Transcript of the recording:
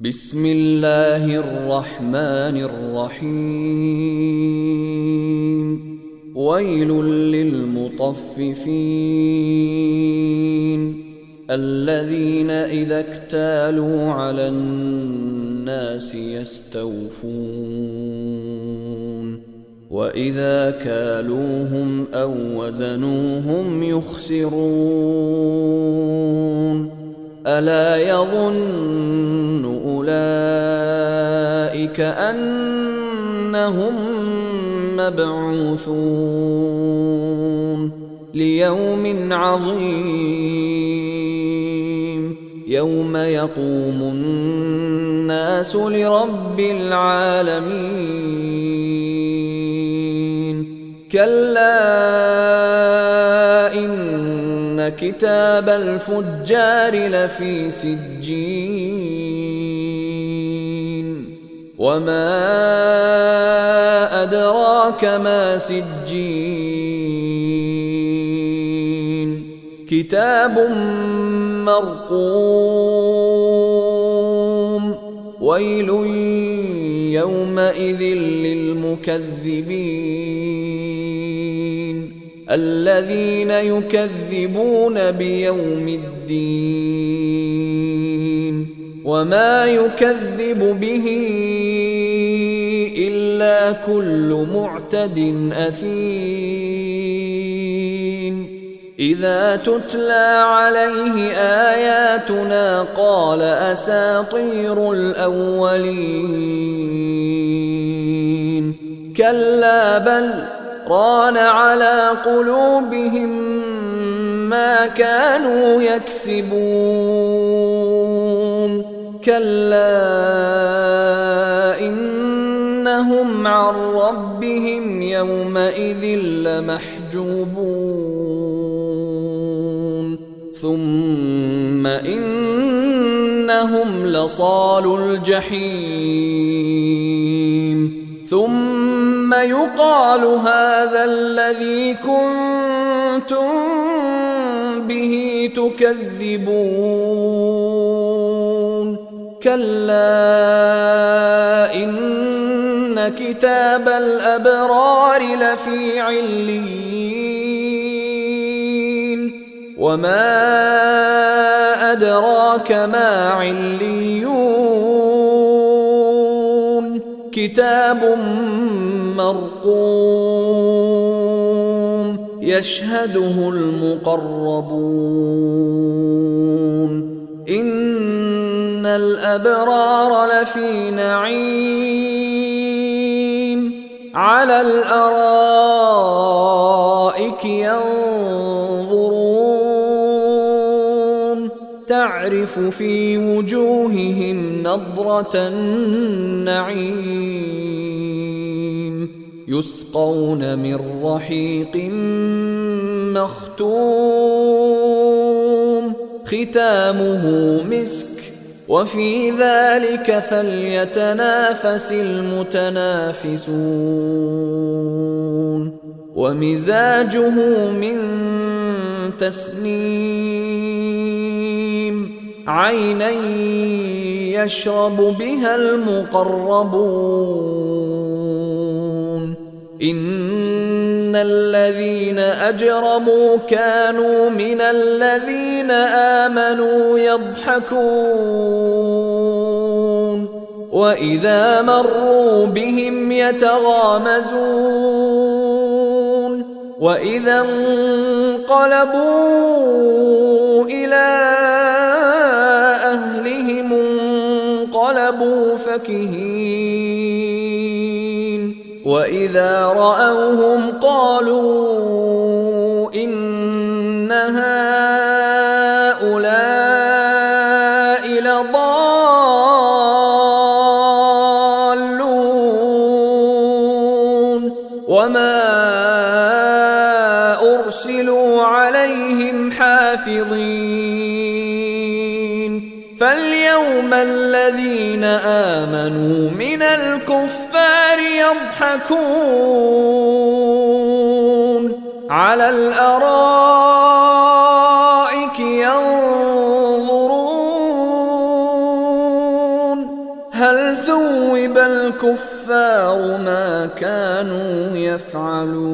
بسم الله الرحمن الرحيم ويل للمطففين الذين إذا اكتالوا على الناس يستوفون وإذا كالوهم أو وزنوهم يخسرون ألا يظن أولئك أنهم مبعوثون ليوم عظيم يوم يقوم الناس لرب العالمين كلا إن كتاب الفجار لفي سجين وما أدراك ما سجين كتاب مرقوم ويل يومئذ للمكذبين الذين يكذبون بيوم الدين وما يكذب به إلا كل معتد أثيم إذا تتلى عليه آياتنا قال أساطير الأولين كلا بل ران على قلوبهم ما كانوا يكسبون كلا إنهم عن ربهم يومئذ لمحجوبون ثم إنهم لصالو الجحيم ثم يقال هذا الذي كنتم به تكذبون كلا إن كتاب الأبرار لفي عليين وما أدراك ما عليون كتاب مرقوم يشهده المقربون إن الأبرار لفي نعيم على الأرائك ينظرون تعرف في وجوههم نضرة النعيم يسقون من رحيق مختوم ختامه مسك وفي ذلك فليتنافس المتنافسون ومزاجه من تسنيم عينا يشرب بها المقربون إن الذين أجرموا كانوا من الذين آمنوا يضحكون وإذا مروا بهم يتغامزون وإذا انقلبوا إلى أهلهم انقلبوا فكهين وإذا رأوهم قالوا إن هؤلاء لضالون وما أرسلوا عليهم حافظين فاليوم الذين آمنوا من الكفار يضحكون على الأرائك ينظرون هل ثوب الكفار ما كانوا يفعلون